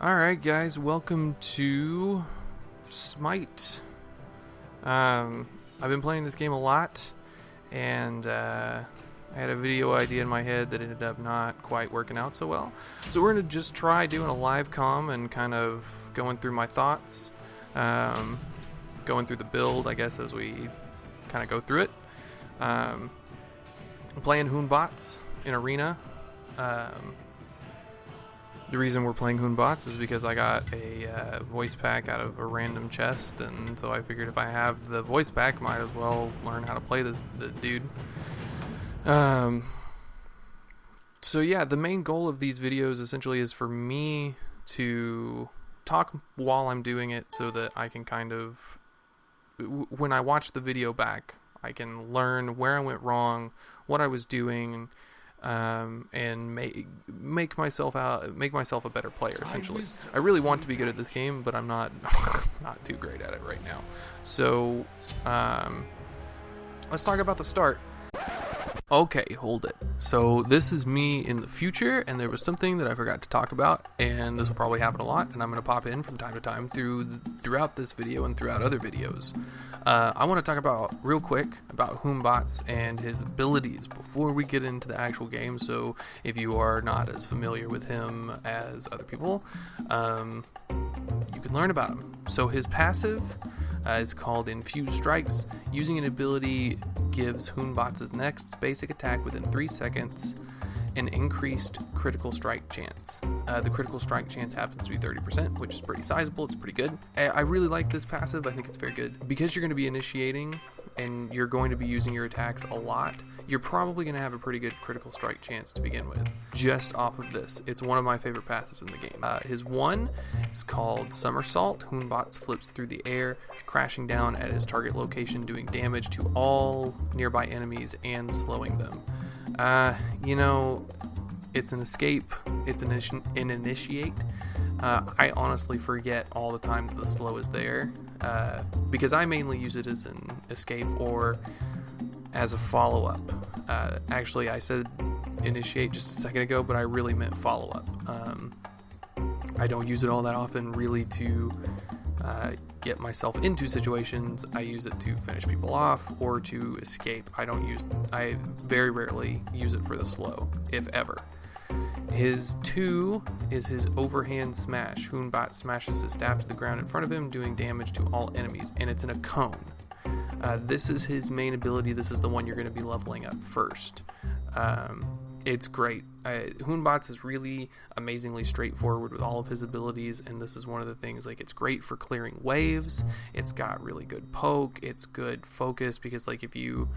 Alright guys, welcome to Smite. I've been playing this game a lot, and I had a video idea in my head that ended up not quite working out so well. So we're going to just try doing a live comm and kind of going through my thoughts, going through the build, I guess, as we kind of go through it. I'm playing Batz in Arena. The reason we're playing Batz is because I got a voice pack out of a random chest, and so I figured if I have the voice pack, might as well learn how to play the dude. So yeah, the main goal of these videos essentially is for me to talk while I'm doing it, so that I can kind of, when I watch the video back, I can learn where I went wrong, what I was doing, and make myself a better player. Essentially, I really want to be good at this game, but I'm not not too great at it right now. So let's talk about the start. Okay, hold it. So this is me in the future, and there was something that I forgot to talk about, and this will probably happen a lot, and I'm going to pop in from time to time throughout this video and throughout other videos. I want to talk about real quick about Batz and his abilities before we get into the actual game. So if you are not as familiar with him as other people, you can learn about him. So his passive is called Infused Strikes. Using an ability gives Batz's next basic attack within 3 seconds an increased critical strike chance. The critical strike chance happens to be 30%, which is pretty sizable. It's pretty good. I really like this passive. I think it's very good. Because you're going to be initiating and you're going to be using your attacks a lot, you're probably going to have a pretty good critical strike chance to begin with, just off of this. It's one of my favorite passives in the game. His one is called Somersault. Batz flips through the air, crashing down at his target location, doing damage to all nearby enemies and slowing them. It's an escape, it's an initiate. I honestly forget all the time that the slow is there, because I mainly use it as an escape or as a follow-up. Actually, I said initiate just a second ago, but I really meant follow-up. I don't use it all that often really to get myself into situations. I use it to finish people off or to escape. I very rarely use it for the slow, if ever. His 2 is his overhand smash. Batz smashes his staff to the ground in front of him, doing damage to all enemies, and it's in a cone. This is his main ability. This is the one you're going to be leveling up first. It's great. Batz is really amazingly straightforward with all of his abilities, and this is one of the things, like, it's great for clearing waves. It's got really good poke. It's good focus, because, like, if you,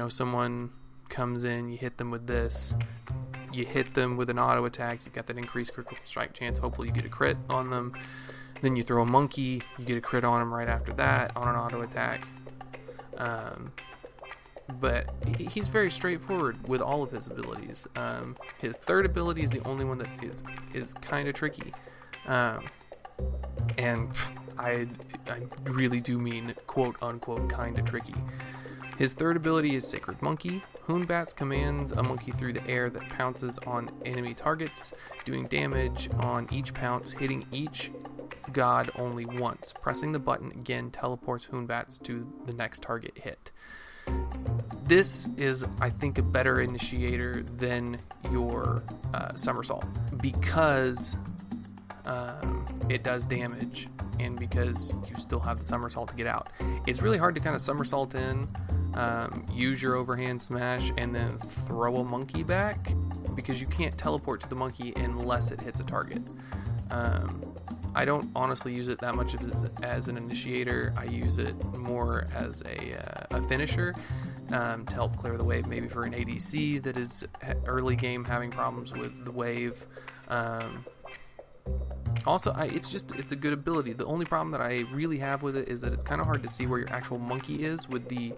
someone comes in, you hit them with this, you hit them with an auto attack, you've got that increased critical strike chance, hopefully you get a crit on them. Then you throw a monkey, you get a crit on him right after that on an auto attack. But he's very straightforward with all of his abilities. His third ability is the only one that is kind of tricky, and I really do mean quote unquote kind of tricky. His third ability is Sacred Monkey. Batz commands a monkey through the air that pounces on enemy targets, doing damage on each pounce, hitting each god only once. Pressing the button again teleports Batz to the next target hit. This is, I think, a better initiator than your Somersault, because it does damage, and because you still have the Somersault to get out. It's really hard to kind of somersault in, use your overhand smash, and then throw a monkey back, because you can't teleport to the monkey unless it hits a target. I don't honestly use it that much as an initiator. I use it more as a finisher, to help clear the wave, maybe for an ADC that is early game having problems with the wave. Also, it's a good ability. The only problem that I really have with it is that it's kind of hard to see where your actual monkey is with the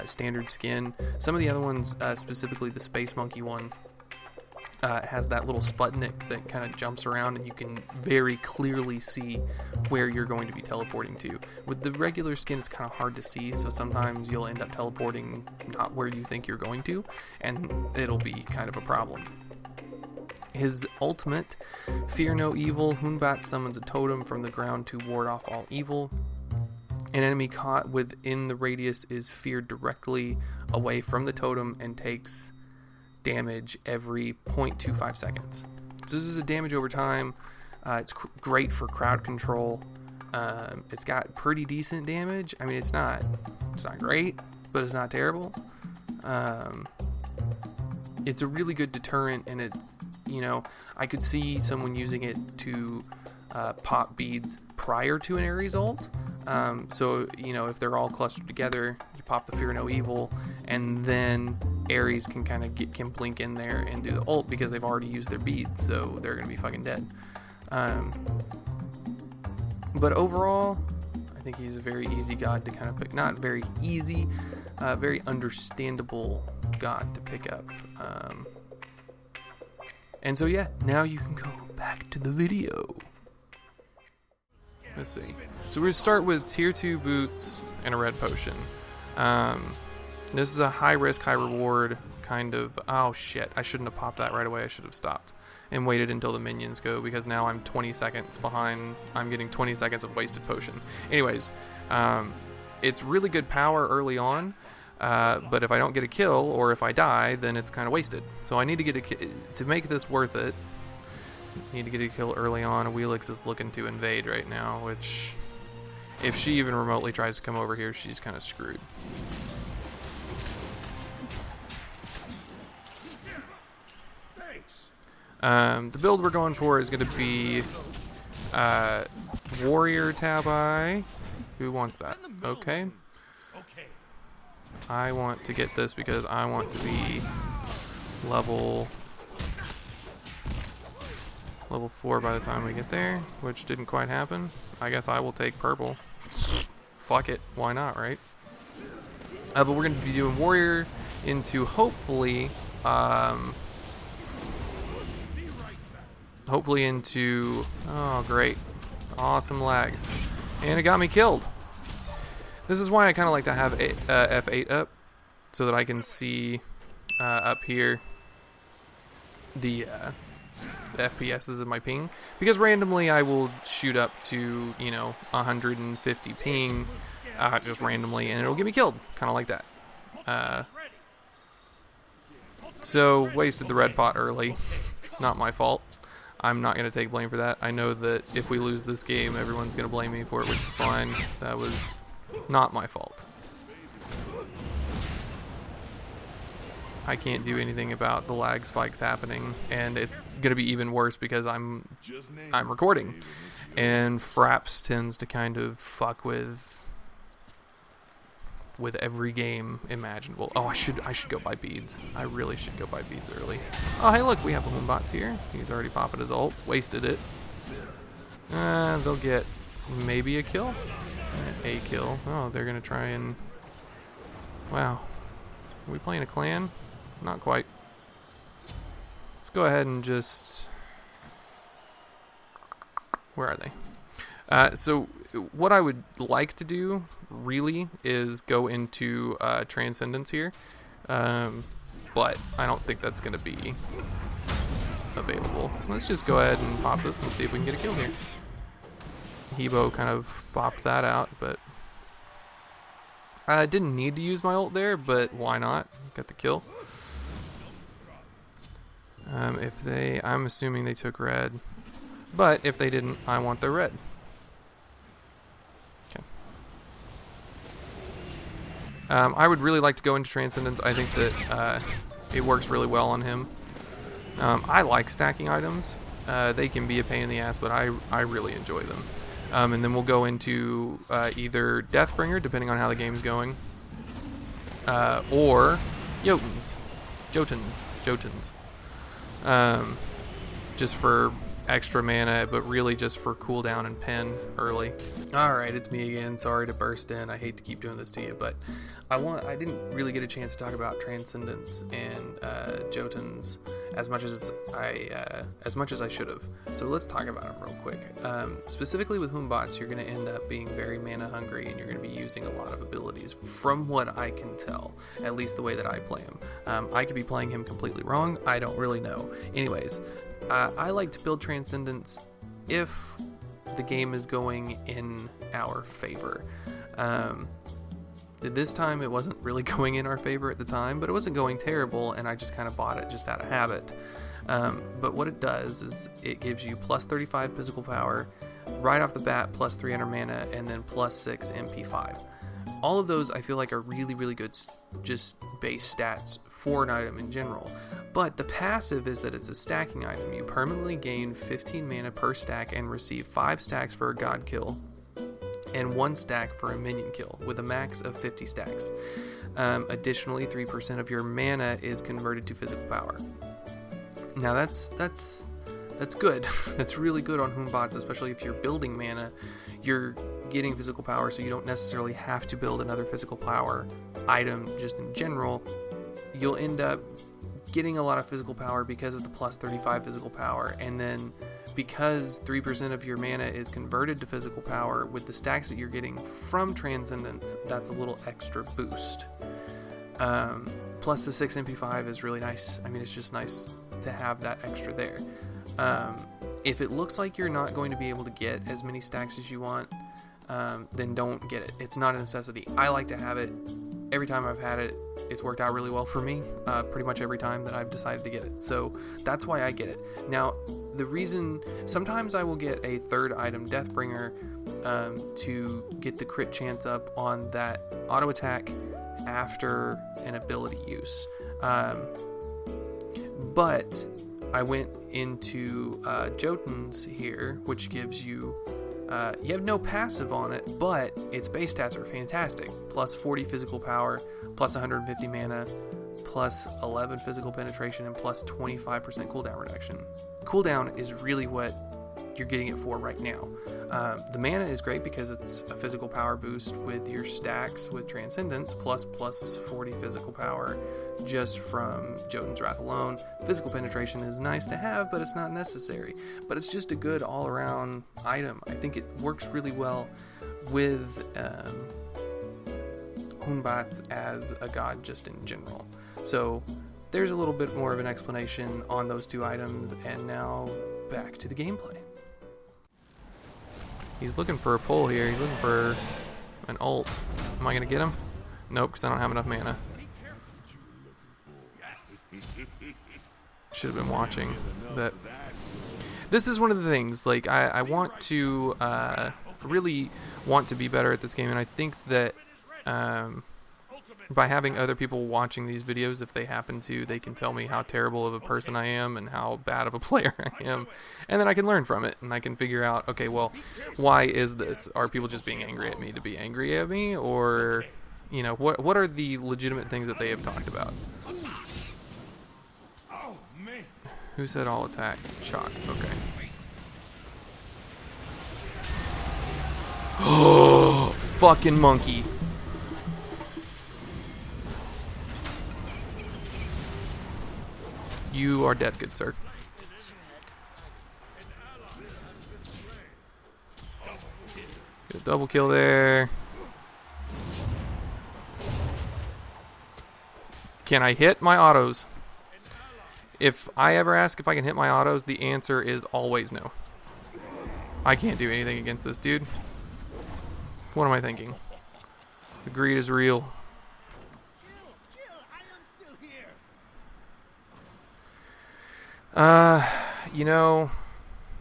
standard skin. Some of the other ones, specifically the Space Monkey one, has that little Sputnik that kind of jumps around, and you can very clearly see where you're going to be teleporting to. With the regular skin, it's kind of hard to see, so sometimes you'll end up teleporting not where you think you're going to, and it'll be kind of a problem. His ultimate, Fear No Evil, Batz summons a totem from the ground to ward off all evil. An enemy caught within the radius is feared directly away from the totem and takes damage every 0.25 seconds. So this is a damage over time. It's great for crowd control. It's got pretty decent damage. I mean, it's not great, but it's not terrible. It's a really good deterrent, and it's, you know, I could see someone using it to pop beads prior to an Ares ult. So, you know, if they're all clustered together, you pop the Fear No Evil, and then Ares can kind of can blink in there and do the ult because they've already used their beads, so they're going to be fucking dead. But overall, I think he's a very easy god to kind of pick. Not very easy, very understandable god to pick up. And so yeah, now you can go back to the video. Let's see. So we're going to start with tier 2 boots and a red potion. This is a high risk, high reward kind of... Oh shit, I shouldn't have popped that right away. I should have stopped and waited until the minions go, because now I'm 20 seconds behind. I'm getting 20 seconds of wasted potion. Anyways, it's really good power early on, but if I don't get a kill or if I die, then it's kind of wasted. So I need to get to make this worth it. Need to get a kill early on. Wheelix is looking to invade right now, which, if she even remotely tries to come over here, she's kind of screwed. The build we're going for is going to be Warrior Tabi. Who wants that? Okay. I want to get this because I want to be level 4 by the time we get there, which didn't quite happen. I guess I will take purple. Fuck it, why not, right? But we're going to be doing Warrior into hopefully into... Oh, great. Awesome lag. And it got me killed. This is why I kind of like to have F8 up, so that I can see up here the FPSs of my ping. Because randomly I will shoot up to, you know, 150 ping, just randomly, and it'll get me killed. Kind of like that. So, wasted the red pot early. Not my fault. I'm not going to take blame for that. I know that if we lose this game, everyone's going to blame me for it, which is fine. That was not my fault. I can't do anything about the lag spikes happening, and it's going to be even worse because I'm recording, and Fraps tends to kind of fuck with every game imaginable. Oh, I should go buy beads. I really should go buy beads early. Oh, hey, look, we have a Batz here. He's already popping his ult. Wasted it. They'll get maybe a kill. A kill. Oh, they're gonna try and... Wow. Are we playing a clan? Not quite. Let's go ahead and just... Where are they? So what I would like to do, really, is go into Transcendence here. But I don't think that's going to be available. Let's just go ahead and pop this and see if we can get a kill here. Hebo kind of popped that out, but... I didn't need to use my ult there, but why not? Got the kill. I'm assuming they took red. But if they didn't, I want their red. Okay. I would really like to go into Transcendence. I think that it works really well on him. I like stacking items. They can be a pain in the ass, but I really enjoy them. And then we'll go into either Deathbringer, depending on how the game's going, or Jotans. Just for extra mana, but really just for cooldown and pen early. Alright, it's me again. Sorry to burst in. I hate to keep doing this to you, but I didn't really get a chance to talk about Transcendence and Jotans as much as I should have. So let's talk about them real quick. Specifically with Batz, you're going to end up being very mana hungry, and you're going to be using a lot of abilities, from what I can tell, at least the way that I play him. I could be playing him completely wrong. I don't really know. Anyways, I like to build Transcendence if the game is going in our favor. This time it wasn't really going in our favor at the time, but it wasn't going terrible, and I just kind of bought it just out of habit. But what it does is it gives you plus 35 physical power, right off the bat, plus 300 mana, and then plus 6 MP5. All of those I feel like are really, really good just base stats for an item in general. But the passive is that it's a stacking item. You permanently gain 15 mana per stack and receive 5 stacks for a god kill and 1 stack for a minion kill with a max of 50 stacks. Additionally, 3% of your mana is converted to physical power. Now that's good. That's really good on Batz, especially if you're building mana. You're getting physical power, so you don't necessarily have to build another physical power item just in general. You'll end up getting a lot of physical power because of the plus 35 physical power, and then because 3% of your mana is converted to physical power with the stacks that you're getting from Transcendence, that's a little extra boost. Plus the 6 MP5 is really nice. I mean, it's just nice to have that extra there. If it looks like you're not going to be able to get as many stacks as you want, then don't get it. It's not a necessity. I like to have it. Every time I've had it, it's worked out really well for me, pretty much every time that I've decided to get it. So that's why I get it. Now, the reason, sometimes I will get a third item, Deathbringer, to get the crit chance up on that auto attack after an ability use. But I went into Jotun's here, which gives you, you have no passive on it, but its base stats are fantastic. Plus 40 physical power, plus 150 mana, plus 11 physical penetration, and plus 25% cooldown reduction. Cooldown is really what you're getting it for right now. The mana is great because it's a physical power boost with your stacks with Transcendence, plus 40 physical power just from Jotun's Wrath alone. Physical penetration is nice to have, but it's not necessary. But it's just a good all-around item. I think it works really well with Batz as a god just in general. So there's a little bit more of an explanation on those two items, and now back to the gameplay. He's looking for a pull here. He's looking for an ult. Am I going to get him? Nope, because I don't have enough mana. Should have been watching. But this is one of the things. Like, I want to really want to be better at this game, and I think that by having other people watching these videos, if they happen to, they can tell me how terrible of a person I am and how bad of a player I am, and then I can learn from it, and I can figure out, okay, well, why is this? Are people just being angry at me to be angry at me, or, you know, what are the legitimate things that they have talked about? Who said all attack? Shock. Okay. Oh, fucking monkey. You are dead, good sir. Get a double kill there. Can I hit my autos? If I ever ask if I can hit my autos, the answer is always no. I can't do anything against this dude. What am I thinking? The greed is real. You know,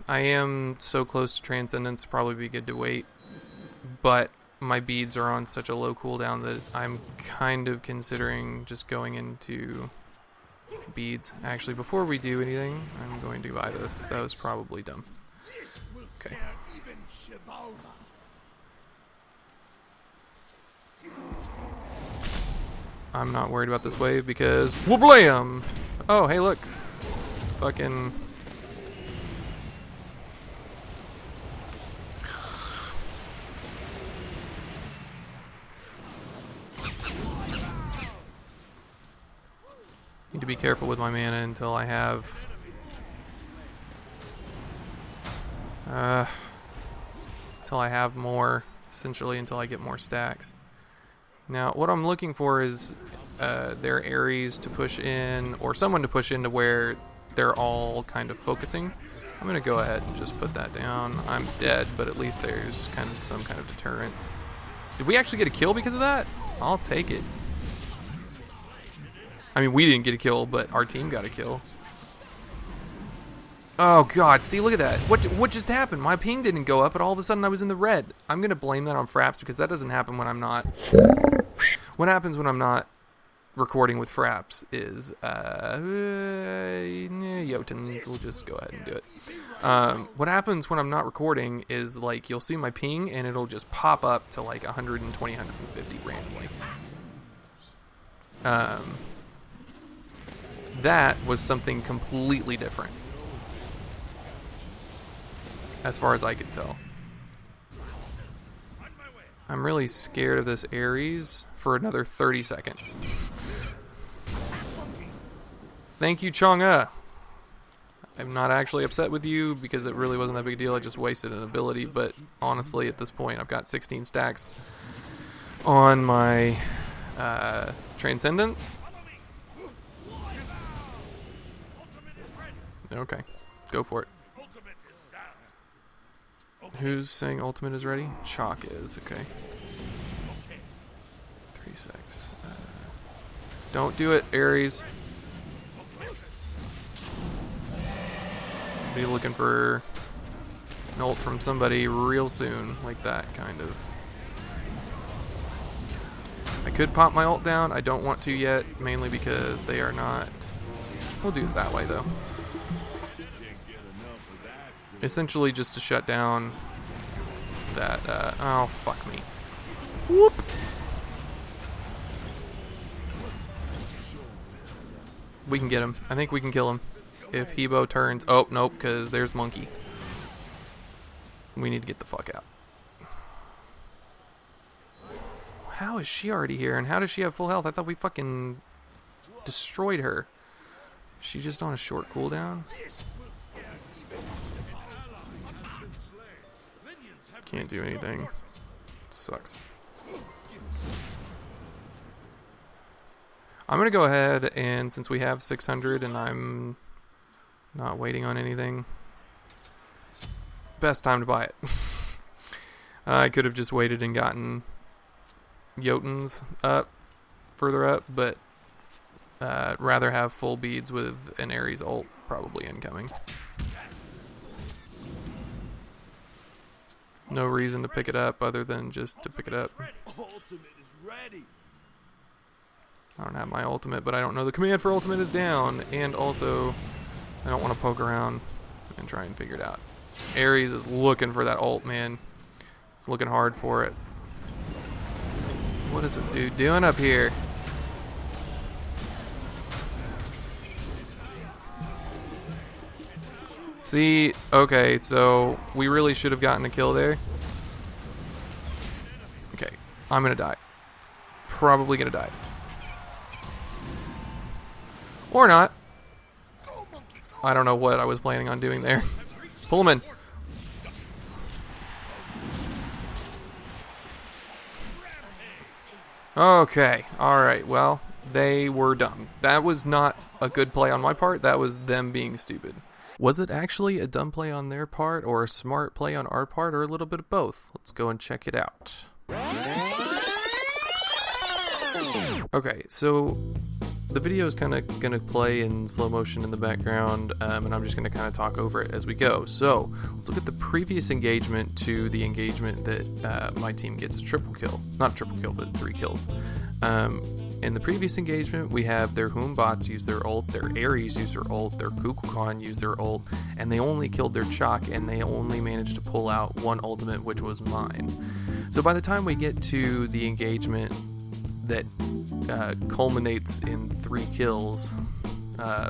I am so close to Transcendence, probably be good to wait. But my beads are on such a low cooldown that I'm kind of considering just going into beads. Actually, before we do anything, I'm going to buy this. That was probably dumb. Okay. I'm not worried about this wave because whooblam! Oh, hey, look. Fucking. Need to be careful with my mana until I have more, essentially until I get more stacks. Now what I'm looking for is their Ares to push in, or someone to push into where they're all kind of focusing. I'm going to go ahead and just put that down. I'm dead, but at least there's kind of some kind of deterrence. Did we actually get a kill because of that? I'll take it. I mean, we didn't get a kill, but our team got a kill. Oh god, see, look at that. What just happened? My ping didn't go up, but all of a sudden I was in the red. I'm going to blame that on Fraps because that doesn't happen when I'm not. What happens when I'm not recording with Fraps is, Jotuns, we'll just go ahead and do it. What happens when I'm not recording is, like, you'll see my ping and it'll just pop up to like 120, 150 randomly. That was something completely different, as far as I could tell. I'm really scared of this Ares for another 30 seconds. Thank you, Chang'e. I'm not actually upset with you because it really wasn't that big a deal. I just wasted an ability, but honestly, at this point, I've got 16 stacks on my Transcendence. Okay, go for it. Who's saying ultimate is ready? Chalk is, okay. 3-6. Don't do it, Ares. Be looking for an ult from somebody real soon, like that, kind of. I could pop my ult down. I don't want to yet, mainly because they are not. We'll do it that way, though. Essentially just to shut down that, oh, fuck me. Whoop! We can get him. I think we can kill him. If Hebo turns... Oh, nope, because there's Monkey. We need to get the fuck out. How is she already here, and how does she have full health? I thought we fucking destroyed her. Is she just on a short cooldown? Can't do anything. It sucks. I'm gonna go ahead, and since we have 600 and I'm not waiting on anything, best time to buy it. I could have just waited and gotten Jotuns up, further up, but rather have full beads with an Ares ult probably incoming. No reason to pick it up other than just to pick it up. I don't have my ultimate, but I don't know the command for ultimate is down, and also I don't want to poke around and try and figure it out. Ares is looking for that ult, man. He's looking hard for it. What is this dude doing up here? See, okay, so we really should have gotten a kill there. Okay, I'm gonna die. Probably gonna die. Or not. I don't know what I was planning on doing there. Pull him in. Okay, alright, well, they were dumb. That was not a good play on my part, that was them being stupid. Was it actually a dumb play on their part, or a smart play on our part, or a little bit of both? Let's go and check it out. Okay, so the video is kind of going to play in slow motion in the background, and I'm just going to kind of talk over it as we go. So let's look at the previous engagement to the engagement that my team gets a triple kill. Not a triple kill, but 3 kills. In the previous engagement, we have their Batz use their ult, their Ares use their ult, their Kukulkan use their ult, and they only killed their Chalk, and they only managed to pull out 1 ultimate, which was mine. So by the time we get to the engagement that culminates in 3 kills,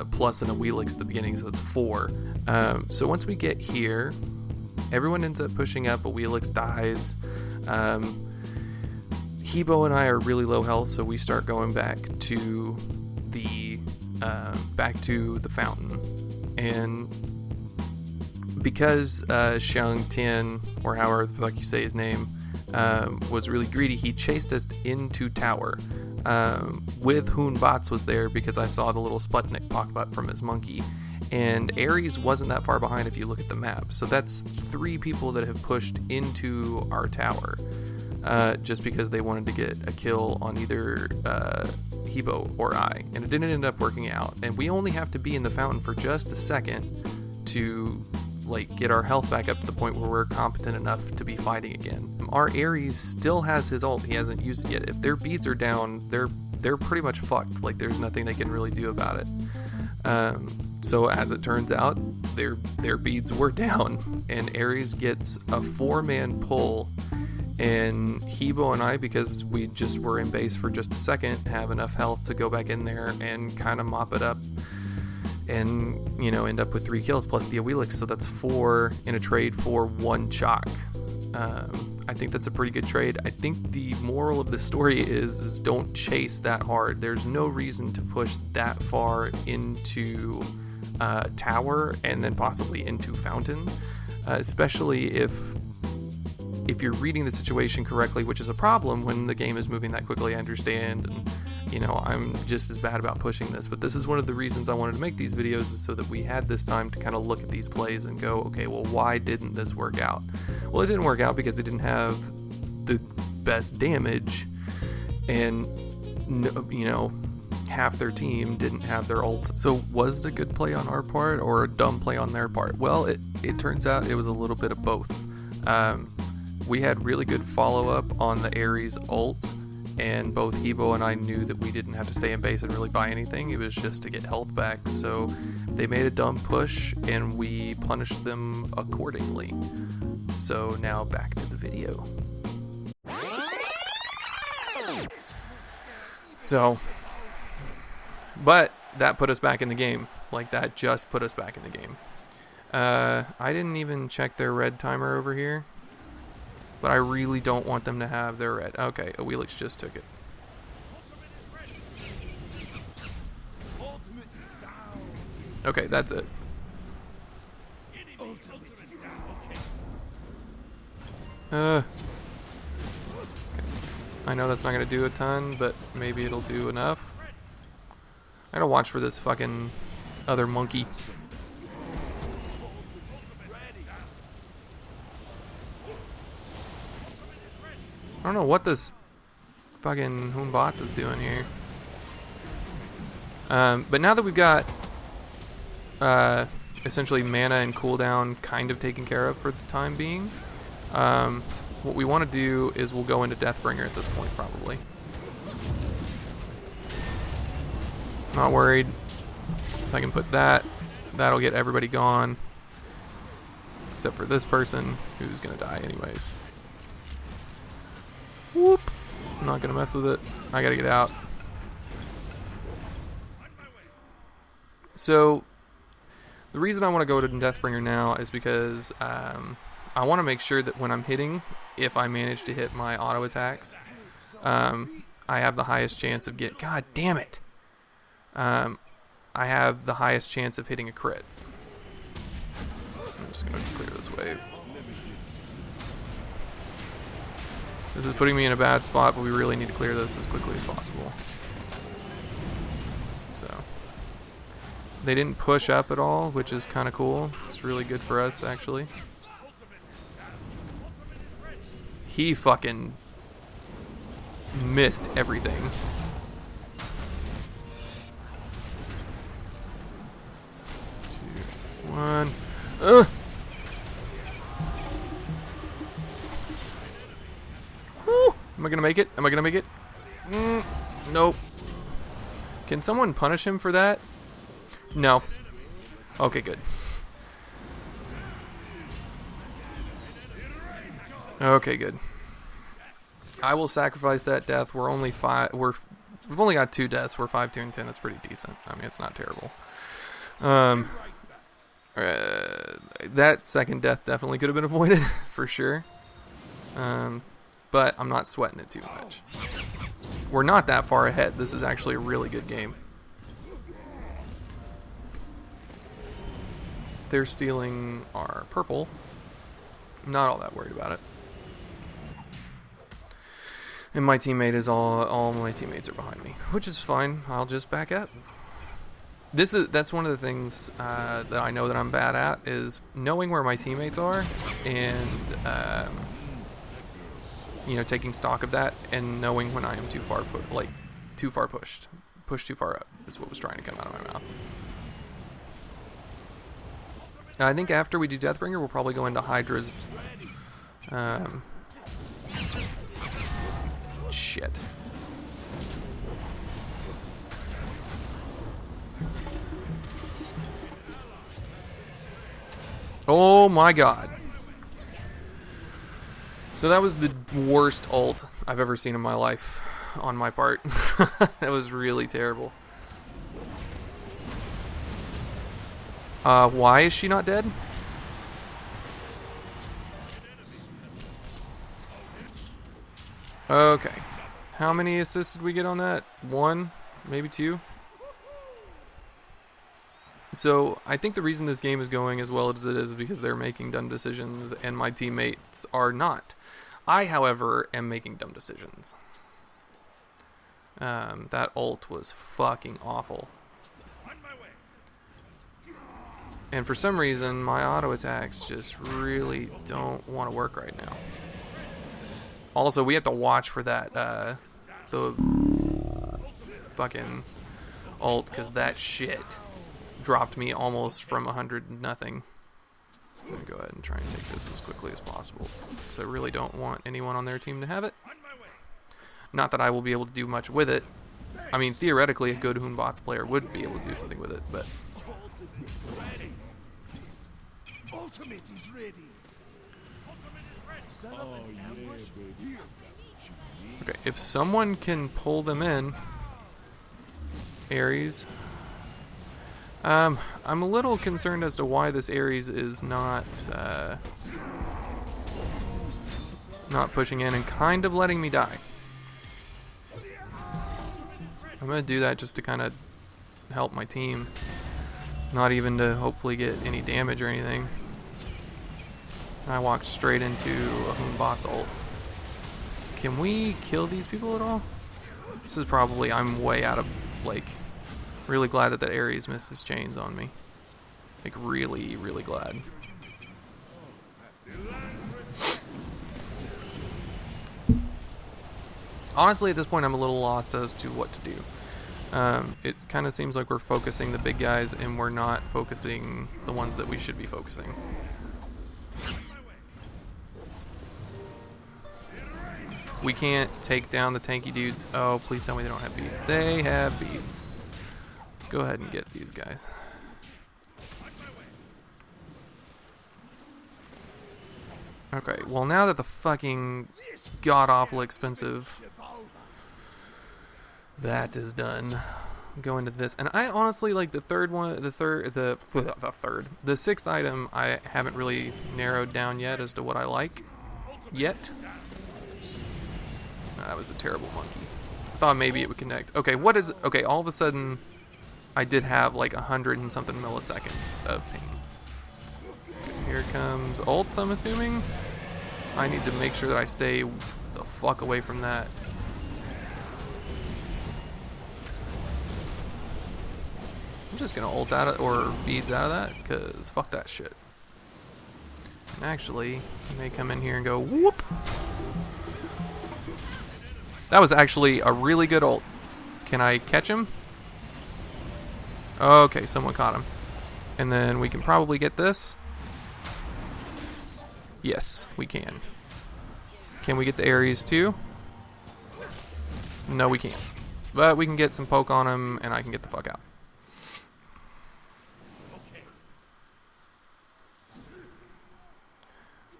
plus an Awelix at the beginning, so that's 4. So once we get here, everyone ends up pushing up, Awelix dies. Hebo and I are really low health, so we start going back to the fountain. And because Chang'e, or however the fuck you say his name, was really greedy, he chased us into tower. With Batz was there because I saw the little Sputnik pop up from his monkey, and Ares wasn't that far behind if you look at the map. So that's 3 people that have pushed into our tower just because they wanted to get a kill on either Hebo or I, and it didn't end up working out. And we only have to be in the fountain for just a second to like get our health back up to the point where we're competent enough to be fighting again. Our Ares still has his ult. He hasn't used it yet. If their beads are down, they're pretty much fucked. Like, there's nothing they can really do about it. So as it turns out, their beads were down, and Ares gets a 4-man pull, and Hebo and I, because we just were in base for just a second, have enough health to go back in there and kind of mop it up and, you know, end up with 3 kills plus the Awilix. So that's 4 in a trade for 1 chalk. I think that's a pretty good trade. I think the moral of the story is don't chase that hard. There's no reason to push that far into tower and then possibly into fountain, especially if you're reading the situation correctly, which is a problem when the game is moving that quickly. I understand, and you know, I'm just as bad about pushing this, but this is one of the reasons I wanted to make these videos, is so that we had this time to kind of look at these plays and go, okay, well, why didn't this work out? Well, it didn't work out because they didn't have the best damage, and you know, half their team didn't have their ult. So was it a good play on our part or a dumb play on their part? Well, it turns out it was a little bit of both. We had really good follow-up on the Ares ult, and both Hebo and I knew that we didn't have to stay in base and really buy anything. It was just to get health back. So they made a dumb push, and we punished them accordingly. So now back to the video. So, but that put us back in the game. Like, that just put us back in the game. I didn't even check their red timer over here, but I really don't want them to have their red. Okay, Awilix just took it. Okay, that's it. Okay. I know that's not going to do a ton, but maybe it'll do enough. I gotta watch for this fucking other monkey. I don't know what this fucking Batz is doing here. But now that we've got essentially mana and cooldown kind of taken care of for the time being, what we want to do is we'll go into Deathbringer at this point, probably. Not worried. If I can put that, that'll get everybody gone. Except for this person, who's going to die anyways. Whoop. I'm not going to mess with it. I got to get out. So, the reason I want to go to Deathbringer now is because I want to make sure that when I'm hitting, if I manage to hit my auto attacks, I have the highest chance of God damn it! I have the highest chance of hitting a crit. I'm just going to clear this wave. This is putting me in a bad spot, but we really need to clear this as quickly as possible. So, they didn't push up at all, which is kind of cool. It's really good for us, actually. He fucking missed everything. Two, one. Ugh. Whew. Am I gonna make it? Am I gonna make it? Nope. Can someone punish him for that? No. Okay, good. Okay, good. I will sacrifice that death. We're only we've only got 2 deaths. We're 5, 2, and 10. That's pretty decent. I mean, it's not terrible. That second death definitely could have been avoided for sure. But I'm not sweating it too much. We're not that far ahead. This is actually a really good game. They're stealing our purple. I'm not all that worried about it. And my teammate is all my teammates are behind me, which is fine. I'll just back up. That's one of the things that I know that I'm bad at, is knowing where my teammates are and you know, taking stock of that and knowing when I am too far pushed too far up is what was trying to come out of my mouth. I think after we do Deathbringer, we'll probably go into Hydra's. Shit. Oh my god. So that was the worst ult I've ever seen in my life on my part. That was really terrible. Why is she not dead? Okay. How many assists did we get on that? 1? Maybe 2? So, I think the reason this game is going as well as it is because they're making dumb decisions and my teammates are not. I, however, am making dumb decisions. That ult was fucking awful. And for some reason, my auto attacks just really don't want to work right now. Also, we have to watch for that, the fucking ult, because that shit dropped me almost from 100 to nothing. I'm going to go ahead and try and take this as quickly as possible, because I really don't want anyone on their team to have it. Not that I will be able to do much with it. I mean, theoretically, a good Batz player would be able to do something with it, but... Ultimate is ready. Okay, if someone can pull them in, Ares. I'm a little concerned as to why this Ares is not pushing in and kind of letting me die. I'm gonna do that just to kind of help my team, not even to hopefully get any damage or anything. And I walked straight into a Batz ult. Can we kill these people at all? This is probably, I'm way out of, like, really glad that Ares missed his chains on me. Like, really, really glad. Honestly, at this point, I'm a little lost as to what to do. It kind of seems like we're focusing the big guys and we're not focusing the ones that we should be focusing. We can't take down the tanky dudes. Oh, please tell me they don't have beads. They have beads. Let's go ahead and get these guys. Okay, well now that the fucking god-awful expensive that is done, go into this. And I honestly, like, the sixth item I haven't really narrowed down yet as to what I like yet. That was a terrible monkey. I thought maybe it would connect. Okay, what is... Okay, all of a sudden, I did have like 100 and something milliseconds of ping. Here comes ults, I'm assuming. I need to make sure that I stay the fuck away from that. I'm just gonna ult out of, or beads out of that, because fuck that shit. And actually, he may come in here and go whoop. That was actually a really good ult. Can I catch him? Okay, someone caught him. And then we can probably get this. Yes, we can. Can we get the Ares too? No, we can't. But we can get some poke on him and I can get the fuck out.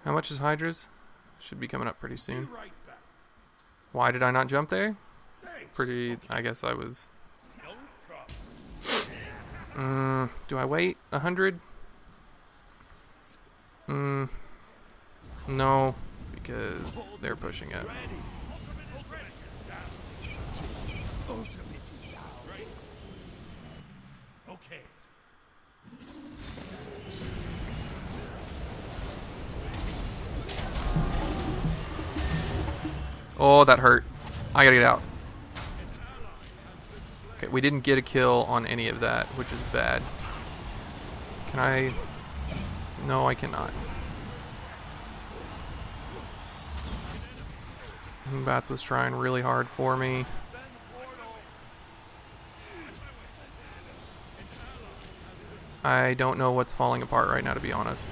How much is Hydra's? Should be coming up pretty soon. Why did I not jump there? Pretty, I guess I was... do I wait 100? No, because they're pushing it. Oh, that hurt. I gotta get out. Okay, we didn't get a kill on any of that, which is bad. Can I? No, I cannot. Batz was trying really hard for me. I don't know what's falling apart right now, to be honest.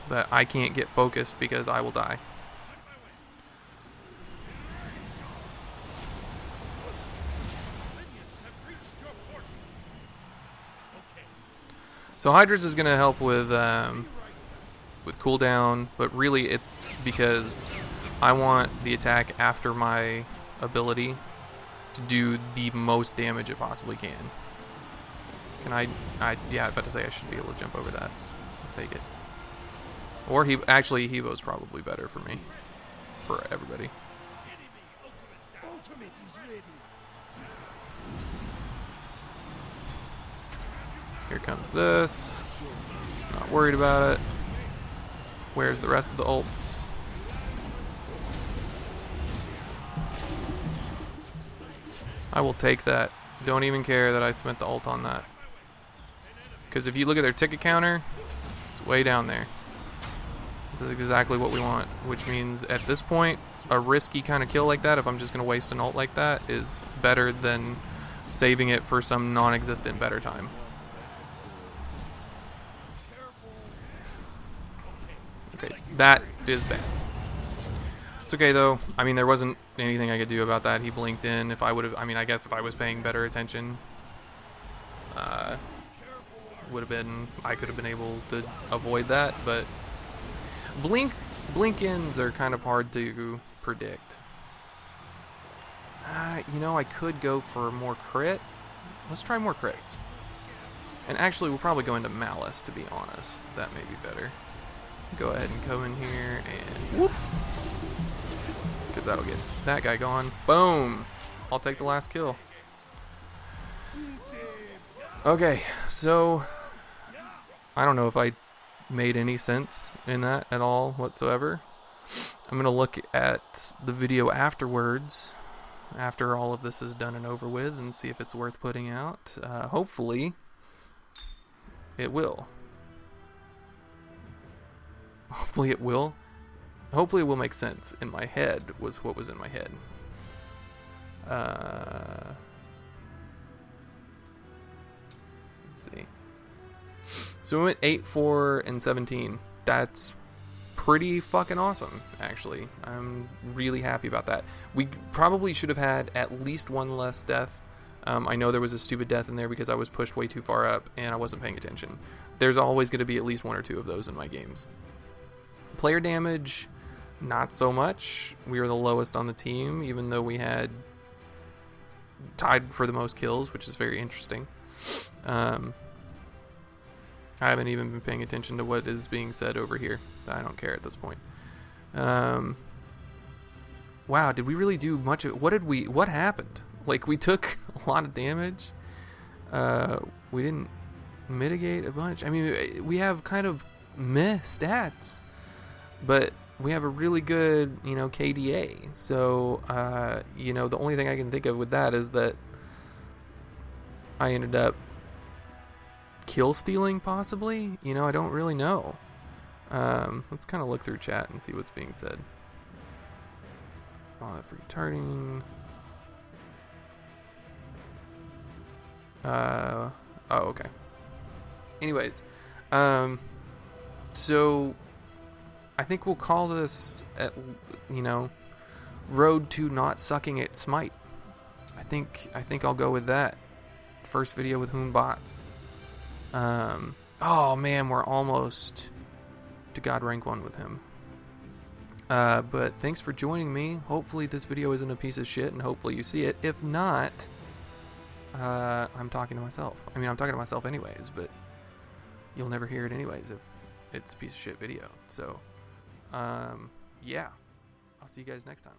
But I can't get focused because I will die. So Hydra's is going to help with cooldown, but really it's because I want the attack after my ability to do the most damage it possibly can. Can I yeah, I was about to say I should be able to jump over that. I'll take it. Or actually Hevo's probably better for me. For everybody. Ultimate is ready. Here comes this. Not worried about it. Where's the rest of the ults? I will take that. Don't even care that I spent the ult on that. Because if you look at their ticket counter, it's way down there. This is exactly what we want. Which means at this point, a risky kind of kill like that, if I'm just going to waste an ult like that, is better than saving it for some non-existent better time. Okay, that is bad. It's okay though. I mean, there wasn't anything I could do about that. He blinked in. If I would have, I mean, I guess if I was paying better attention, would have been, I could have been able to avoid that. But blink-ins are kind of hard to predict. You know, I could go for more crit. Let's try more crit. And actually, we'll probably go into Malice, to be honest. That may be better. Go ahead and come in here and whoop. Because that'll get that guy gone. Boom! I'll take the last kill. Okay, so I don't know if I made any sense in that at all whatsoever. I'm going to look at the video afterwards, after all of this is done and over with, and see if it's worth putting out. Hopefully, it will. Hopefully it will. Hopefully it will make sense in my head, was what was in my head. Let's see. So we went 8, 4, and 17. That's pretty fucking awesome, actually. I'm really happy about that. We probably should have had at least one less death. I know there was a stupid death in there because I was pushed way too far up and I wasn't paying attention. There's always going to be at least 1 or 2 of those in my games. Player damage, not so much. We were the lowest on the team, even though we had tied for the most kills, which is very interesting. I haven't even been paying attention to what is being said over here. I don't care at this point. Wow, did we really do much of it? What happened? Like, we took a lot of damage. We didn't mitigate a bunch. I mean, we have kind of meh stats, but we have a really good, KDA. So, the only thing I can think of with that is that I ended up kill stealing, possibly. I don't really know. Let's kind of look through chat and see what's being said. For retarting. Oh, okay. Anyways, so I think we'll call this at, road to not sucking at Smite. I think I'll go with that. First video with Batz. Oh man, we're almost to God rank 1 with him. But thanks for joining me. Hopefully this video isn't a piece of shit, and hopefully you see it. If not, I'm talking to myself. I mean, I'm talking to myself anyways, but you'll never hear it anyways if it's a piece of shit video. So, yeah. I'll see you guys next time.